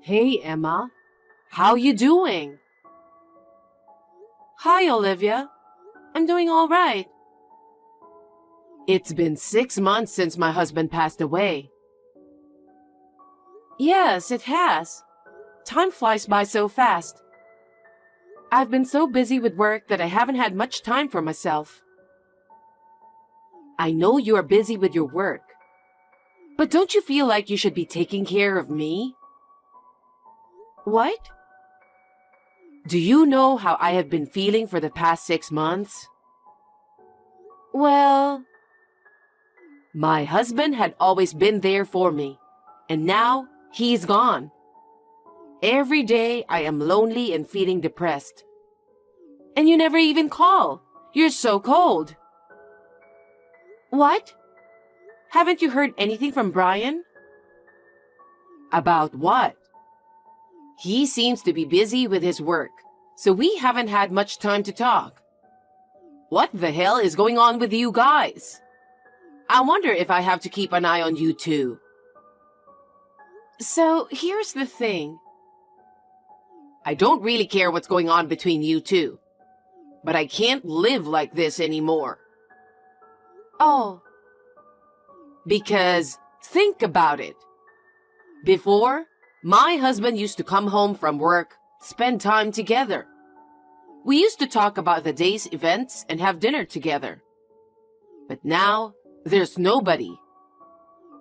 Hey, Emma. How you doing? Hi, Olivia. I'm doing all right. It's been 6 months since my husband passed away. Yes, it has. Time flies by so fast. I've been so busy with work that I haven't had much time for myself. I know you are busy with your work, but don't you feel like you should be taking care of me? What? Do you know how I have been feeling for the past 6 months? Well, my husband had always been there for me, and now he's gone. Every day I am lonely and feeling depressed. And you never even call. You're so cold. What? Haven't you heard anything from Brian? About what? He seems to be busy with his work, so we haven't had much time to talk. What the hell is going on with you guys? I wonder if I have to keep an eye on you too. So here's the thing. I don't really care what's going on between you two, but I can't live like this anymore. Oh. Because think about it. Before, my husband used to come home from work, spend time together. We used to talk about the day's events and have dinner together. But now, there's nobody.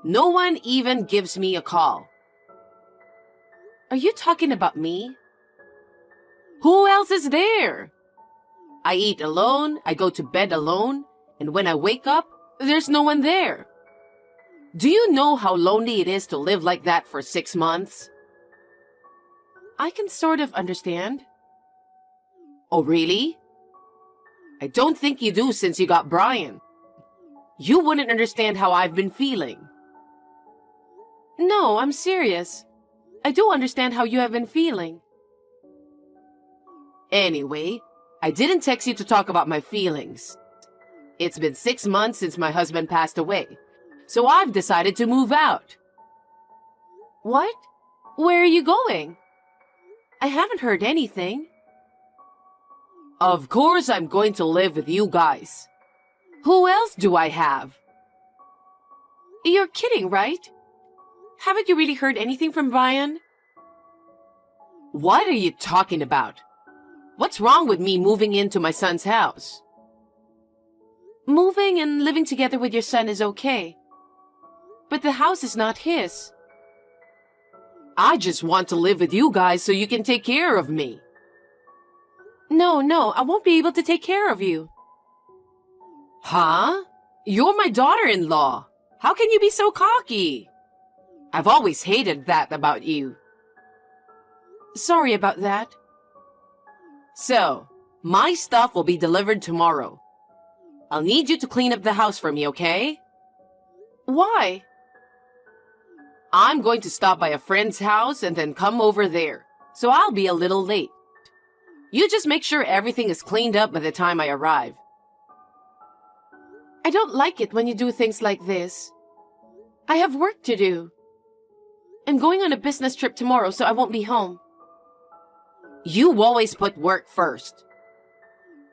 No one even gives me a call. Are you talking about me? Who else is there? I eat alone, I go to bed alone, and when I wake up, there's no one there. Do you know how lonely it is to live like that for 6 months? I can sort of understand. Oh, really? I don't think you do since you got Brian. You wouldn't understand how I've been feeling. No, I'm serious. I do understand how you have been feeling. Anyway, I didn't text you to talk about my feelings. It's been 6 months since my husband passed away, so I've decided to move out. What? Where are you going? I haven't heard anything. Of course I'm going to live with you guys. Who else do I have? You're kidding, right? Haven't you really heard anything from Brian? What are you talking about? What's wrong with me moving into my son's house? Moving and living together with your son is okay. But the house is not his. I just want to live with you guys so you can take care of me. No, I won't be able to take care of you. Huh? You're my daughter-in-law. How can you be so cocky? I've always hated that about you. Sorry about that. So, my stuff will be delivered tomorrow. I'll need you to clean up the house for me, okay? Why? I'm going to stop by a friend's house and then come over there, so I'll be a little late. You just make sure everything is cleaned up by the time I arrive. I don't like it when you do things like this. I have work to do. I'm going on a business trip tomorrow, so I won't be home. You always put work first.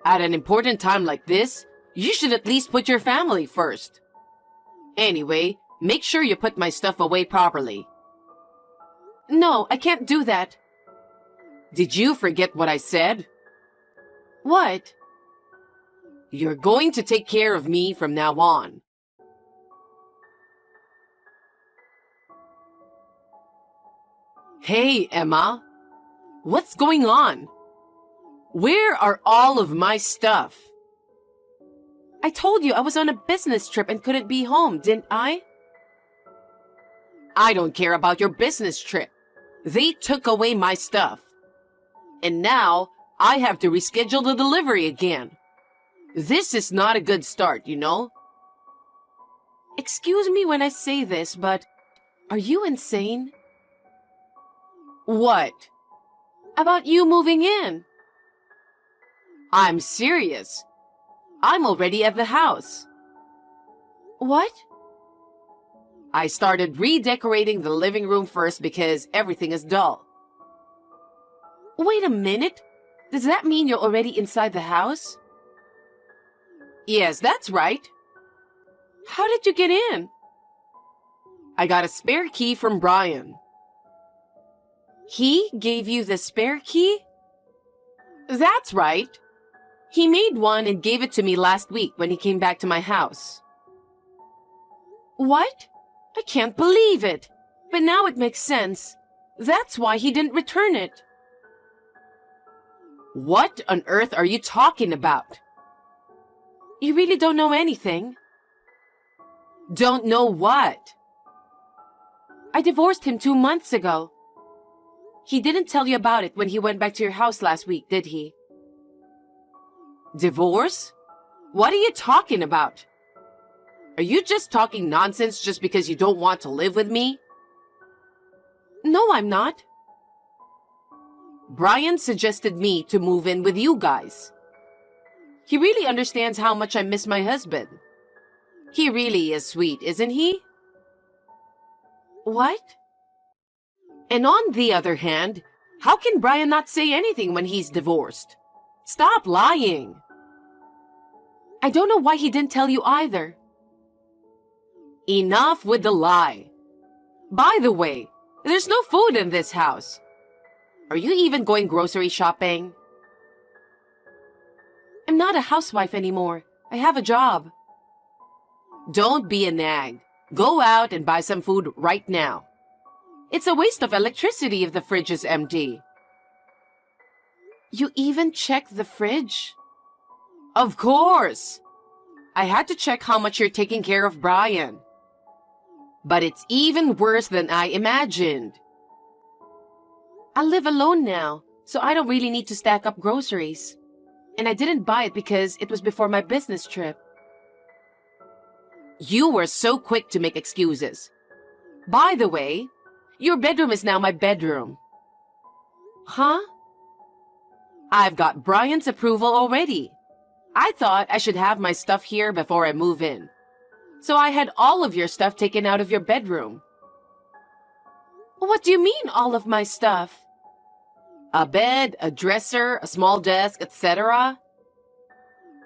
At an important time like this, you should at least put your family first. Anyway, make sure you put my stuff away properly. No, I can't do that. Did you forget what I said? What? You're going to take care of me from now on. Hey, Emma. What's going on? Where are all of my stuff? I told you I was on a business trip and couldn't be home, didn't I? I don't care about your business trip. They took away my stuff. And now I have to reschedule the delivery again. This is not a good start, you know? Excuse me when I say this, but are you insane? What? About you moving in. I'm serious. I'm already at the house. What? I started redecorating the living room first because everything is dull. Wait a minute. Does that mean you're already inside the house? Yes, that's right. How did you get in? I got a spare key from Brian. He gave you the spare key? That's right. He made one and gave it to me last week when he came back to my house. What? I can't believe it. But now it makes sense. That's why he didn't return it. What on earth are you talking about? You really don't know anything? Don't know what? I divorced him 2 months ago. He didn't tell you about it when he went back to your house last week, did he? Divorce? What are you talking about? Are you just talking nonsense just because you don't want to live with me? No, I'm not. Brian suggested me to move in with you guys. He really understands how much I miss my husband. He really is sweet, isn't he? What? And on the other hand, how can Brian not say anything when he's divorced? Stop lying. I don't know why he didn't tell you either. Enough with the lie. By the way, there's no food in this house. Are you even going grocery shopping? I'm not a housewife anymore. I have a job. Don't be a nag. Go out and buy some food right now. It's a waste of electricity if the fridge is empty. You even checked the fridge? Of course. I had to check how much you're taking care of Brian. But it's even worse than I imagined. I live alone now, so I don't really need to stack up groceries. And I didn't buy it because it was before my business trip. You were so quick to make excuses. By the way, your bedroom is now my bedroom. Huh? I've got Brian's approval already. I thought I should have my stuff here before I move in. So I had all of your stuff taken out of your bedroom. What do you mean, all of my stuff? A bed, a dresser, a small desk, etc.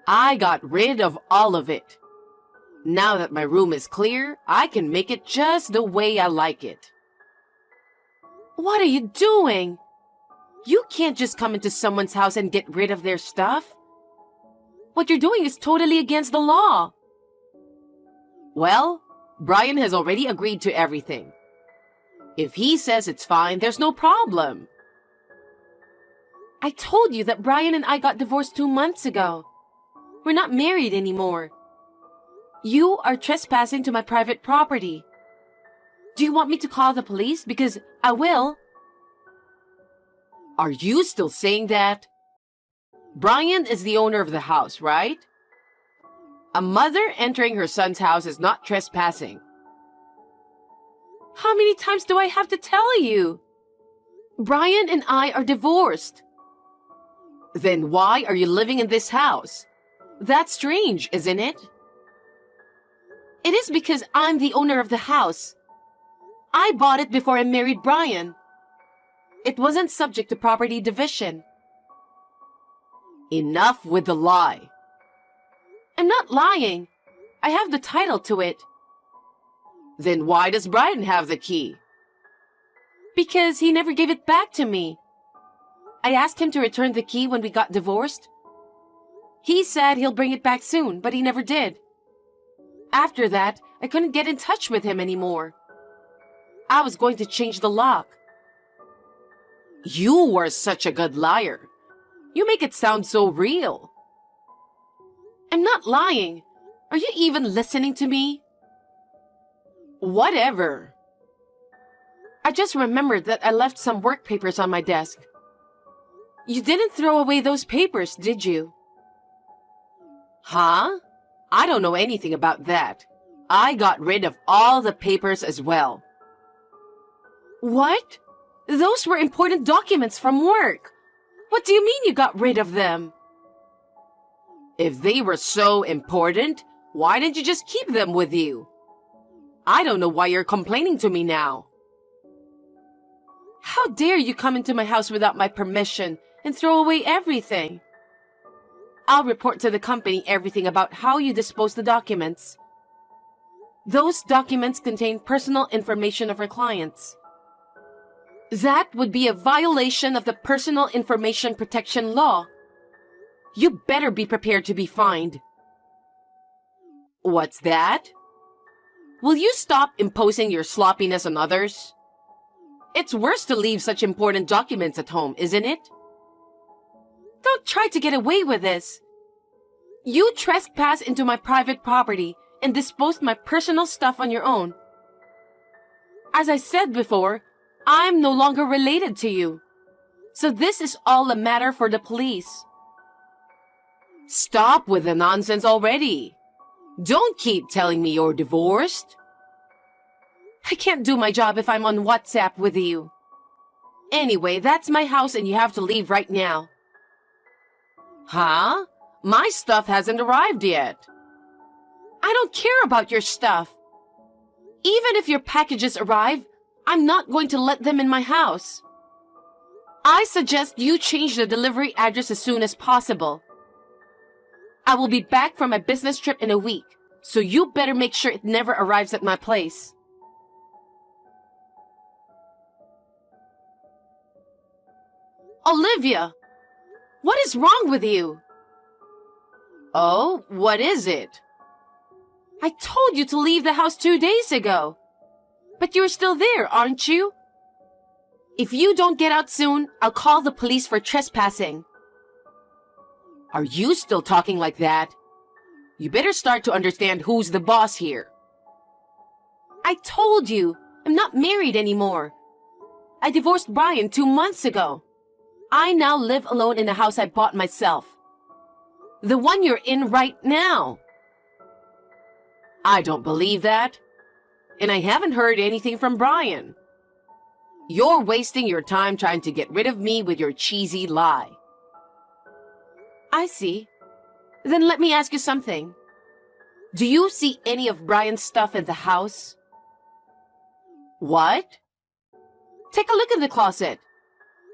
I got rid of all of it. Now that my room is clear, I can make it just the way I like it. What are you doing? You can't just come into someone's house and get rid of their stuff. What you're doing is totally against the law. Well, Brian has already agreed to everything. If he says it's fine, there's no problem. I told you that Brian and I got divorced 2 months ago. We're not married anymore. You are trespassing to my private property. Do you want me to call the police? Because I will. Are you still saying that? Brian is the owner of the house, right? A mother entering her son's house is not trespassing. How many times do I have to tell you? Brian and I are divorced. Then why are you living in this house? That's strange, isn't it? It is because I'm the owner of the house. I bought it before I married Brian. It wasn't subject to property division. Enough with the lie. I'm not lying. I have the title to it. Then why does Brian have the key? Because he never gave it back to me. I asked him to return the key when we got divorced. He said he'll bring it back soon, but he never did. After that, I couldn't get in touch with him anymore. I was going to change the lock. You were such a good liar. You make it sound so real. I'm not lying. Are you even listening to me? Whatever. I just remembered that I left some work papers on my desk. You didn't throw away those papers, did you? Huh? I don't know anything about that. I got rid of all the papers as well. What? Those were important documents from work. What do you mean you got rid of them? If they were so important, why didn't you just keep them with you? I don't know why you're complaining to me now. How dare you come into my house without my permission and throw away everything? I'll report to the company everything about how you dispose the documents. Those documents contain personal information of our clients. That would be a violation of the Personal Information Protection Law. You better be prepared to be fined. What's that? Will you stop imposing your sloppiness on others? It's worse to leave such important documents at home, isn't it? Don't try to get away with this. You trespass into my private property and disposed my personal stuff on your own. As I said before, I'm no longer related to you. So this is all a matter for the police. Stop with the nonsense already. Don't keep telling me you're divorced. I can't do my job if I'm on WhatsApp with you. Anyway, that's my house and you have to leave right now. Huh? My stuff hasn't arrived yet. I don't care about your stuff. Even if your packages arrive, I'm not going to let them in my house. I suggest you change the delivery address as soon as possible. I will be back from my business trip in a week, so you better make sure it never arrives at my place. Olivia! What is wrong with you? Oh, what is it? I told you to leave the house 2 days ago. But you're still there, aren't you? If you don't get out soon, I'll call the police for trespassing. Are you still talking like that? You better start to understand who's the boss here. I told you, I'm not married anymore. I divorced Brian 2 months ago. I now live alone in the house I bought myself. The one you're in right now. I don't believe that. And I haven't heard anything from Brian. You're wasting your time trying to get rid of me with your cheesy lie. I see. Then let me ask you something. Do you see any of Brian's stuff in the house? What? Take a look in the closet.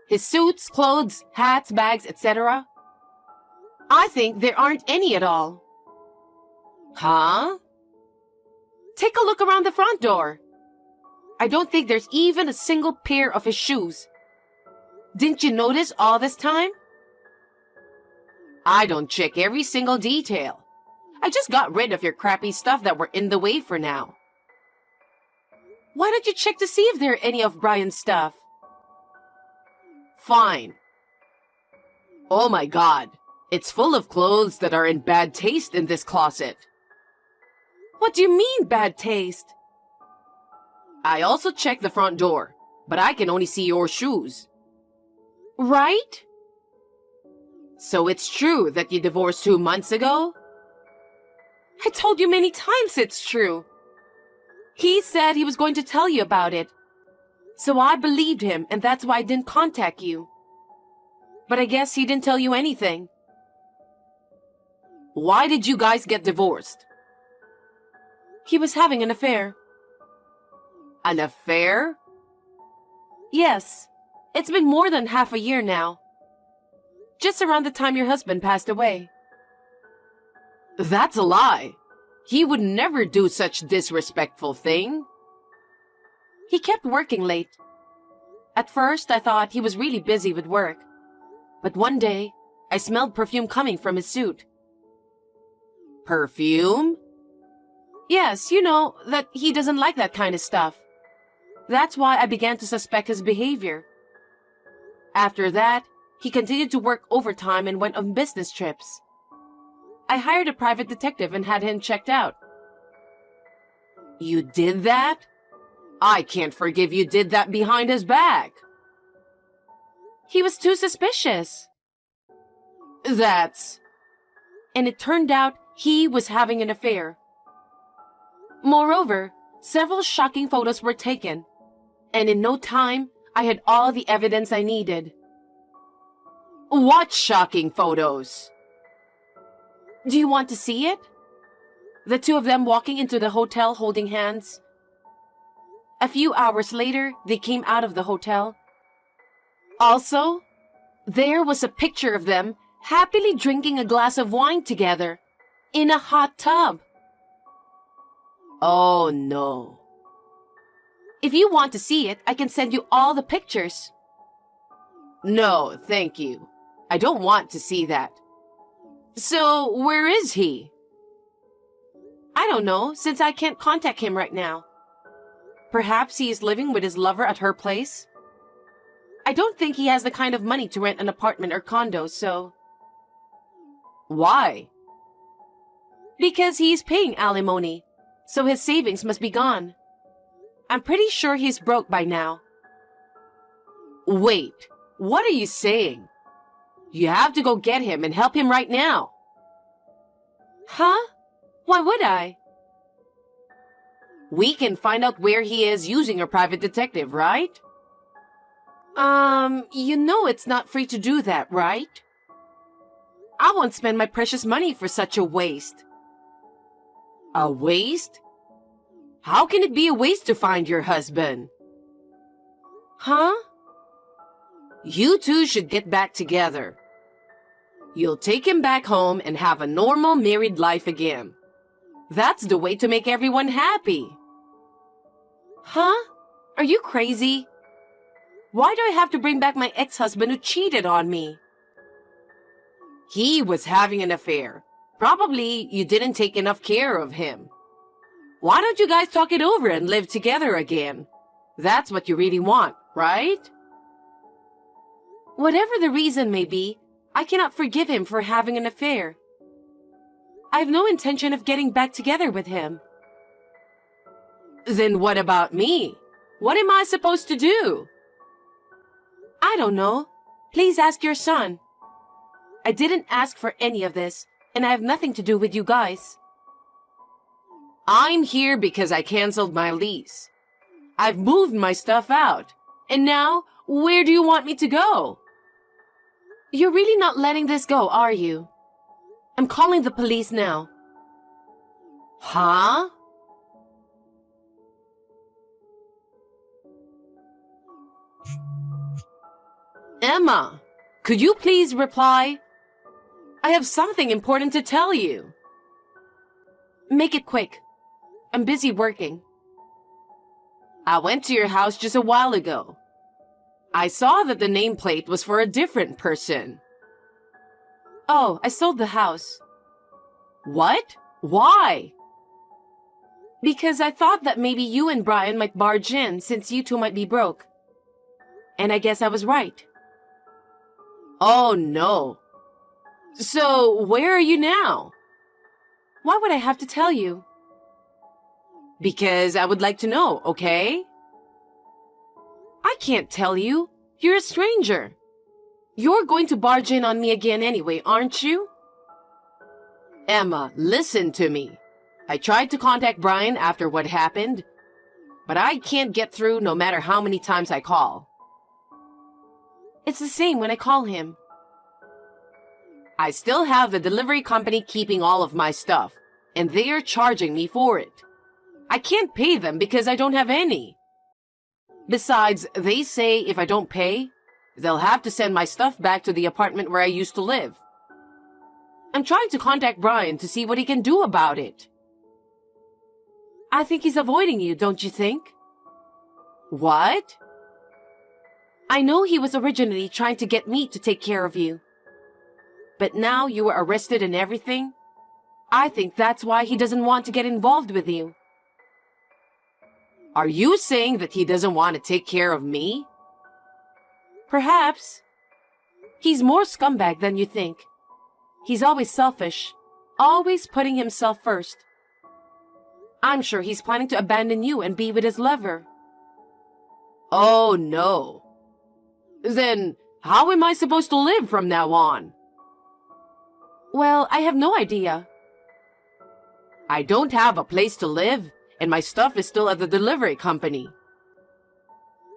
His suits, clothes, hats, bags, etc. I think there aren't any at all. Huh? Take a look around the front door. I don't think there's even a single pair of his shoes. Didn't you notice all this time? I don't check every single detail. I just got rid of your crappy stuff that were in the way for now. Why don't you check to see if there are any of Brian's stuff? Fine. Oh my God. It's full of clothes that are in bad taste in this closet. What do you mean, bad taste? I also checked the front door, but I can only see your shoes. Right? So it's true that you divorced 2 months ago? I told you many times it's true. He said he was going to tell you about it. So I believed him, and that's why I didn't contact you. But I guess he didn't tell you anything. Why did you guys get divorced? He was having an affair. An affair? Yes. It's been more than half a year now. Just around the time your husband passed away. That's a lie. He would never do such disrespectful thing. He kept working late. At first, I thought he was really busy with work. But one day, I smelled perfume coming from his suit. Perfume? Yes, you know, that he doesn't like that kind of stuff. That's why I began to suspect his behavior. After that, he continued to work overtime and went on business trips. I hired a private detective and had him checked out. You did that? I can't forgive you did that behind his back. He was too suspicious. And it turned out he was having an affair. Moreover, several shocking photos were taken, and in no time, I had all the evidence I needed. What shocking photos? Do you want to see it? The two of them walking into the hotel holding hands, A few hours later, they came out of the hotel. Also, there was a picture of them happily drinking a glass of wine together in a hot tub. Oh no. If you want to see it, I can send you all the pictures. No, thank you. I don't want to see that. So, where is he? I don't know, since I can't contact him right now. Perhaps he is living with his lover at her place? I don't think he has the kind of money to rent an apartment or condo, so... Why? Because he's paying alimony, so his savings must be gone. I'm pretty sure he's broke by now. Wait, what are you saying? You have to go get him and help him right now. Huh? Why would I? We can find out where he is using a private detective, right? You know it's not free to do that, right? I won't spend my precious money for such a waste. A waste? How can it be a waste to find your husband? Huh? You two should get back together. You'll take him back home and have a normal married life again. That's the way to make everyone happy. Huh? Are you crazy? Why do I have to bring back my ex-husband who cheated on me? He was having an affair. Probably you didn't take enough care of him. Why don't you guys talk it over and live together again? That's what you really want, right? Whatever the reason may be, I cannot forgive him for having an affair. I have no intention of getting back together with him. Then what about me? What am I supposed to do? I don't know. Please ask your son. I didn't ask for any of this, and I have nothing to do with you guys. I'm here because I canceled my lease. I've moved my stuff out. And now, where do you want me to go? You're really not letting this go, are you? I'm calling the police now. Huh? Emma, could you please reply? I have something important to tell you. Make it quick. I'm busy working. I went to your house just a while ago. I saw that the nameplate was for a different person. Oh, I sold the house. What? Why? Because I thought that maybe you and Brian might barge in since you two might be broke. And I guess I was right. Oh no. So, where are you now? Why would I have to tell you? Because I would like to know, okay? I can't tell you. You're a stranger. You're going to barge in on me again anyway, aren't you? Emma, listen to me. I tried to contact Brian after what happened, but I can't get through no matter how many times I call. It's the same when I call him. I still have the delivery company keeping all of my stuff, and they are charging me for it. I can't pay them because I don't have any. Besides, they say if I don't pay, they'll have to send my stuff back to the apartment where I used to live. I'm trying to contact Brian to see what he can do about it. I think he's avoiding you, don't you think? What? I know he was originally trying to get me to take care of you. But now you were arrested and everything. I think that's why he doesn't want to get involved with you. Are you saying that he doesn't want to take care of me? Perhaps. He's more scumbag than you think. He's always selfish, always putting himself first. I'm sure he's planning to abandon you and be with his lover. Oh no. Then, how am I supposed to live from now on? Well, I have no idea. I don't have a place to live, and my stuff is still at the delivery company.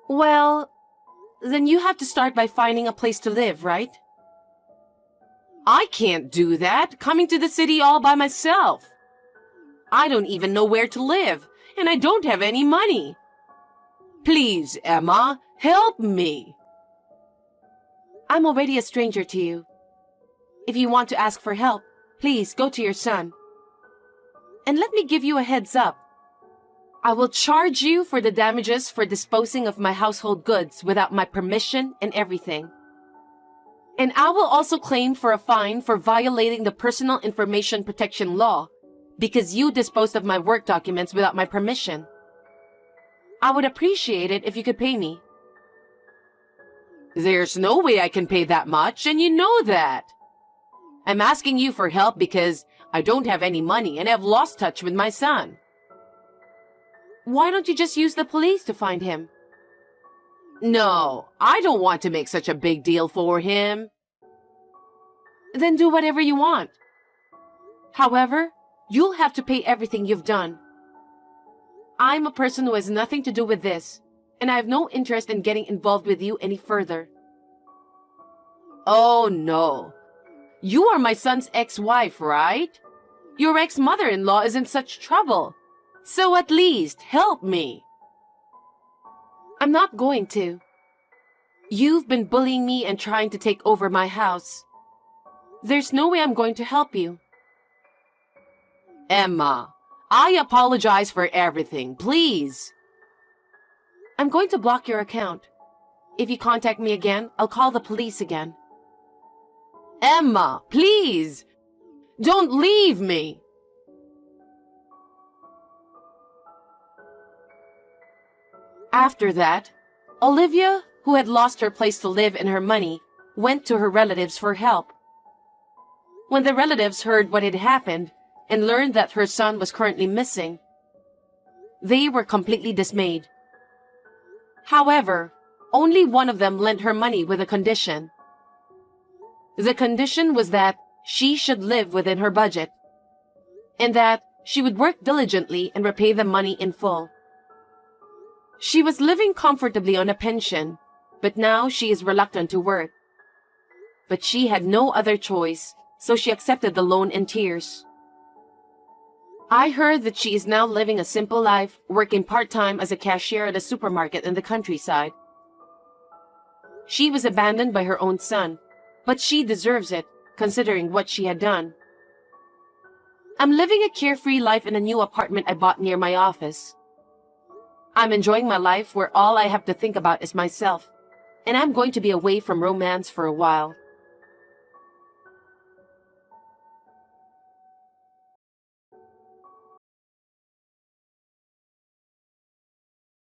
Well, then you have to start by finding a place to live, right? I can't do that, coming to the city all by myself. I don't even know where to live, and I don't have any money. Please, Emma, help me. I'm already a stranger to you. If you want to ask for help, please go to your son. And let me give you a heads up. I will charge you for the damages for disposing of my household goods without my permission and everything. And I will also claim for a fine for violating the Personal Information Protection Law because you disposed of my work documents without my permission. I would appreciate it if you could pay me. There's no way I can pay that much, and you know that. I'm asking you for help because I don't have any money and have lost touch with my son. Why don't you just use the police to find him? No, I don't want to make such a big deal for him. Then do whatever you want. However, you'll have to pay everything you've done. I'm a person who has nothing to do with this, and I have no interest in getting involved with you any further. Oh, no. You are my son's ex-wife, right? Your ex-mother-in-law is in such trouble. So at least help me. I'm not going to. You've been bullying me and trying to take over my house. There's no way I'm going to help you. Emma, I apologize for everything, please. I'm going to block your account. If you contact me again, I'll call the police again. Emma, please! Don't leave me! After that, Olivia, who had lost her place to live and her money, went to her relatives for help. When the relatives heard what had happened and learned that her son was currently missing, they were completely dismayed. However, only one of them lent her money with a condition. The condition was that she should live within her budget, and that she would work diligently and repay the money in full. She was living comfortably on a pension, but now she is reluctant to work. But she had no other choice, so she accepted the loan in tears. I heard that she is now living a simple life, working part-time as a cashier at a supermarket in the countryside. She was abandoned by her own son, but she deserves it, considering what she had done. I'm living a carefree life in a new apartment I bought near my office. I'm enjoying my life where all I have to think about is myself, and I'm going to be away from romance for a while.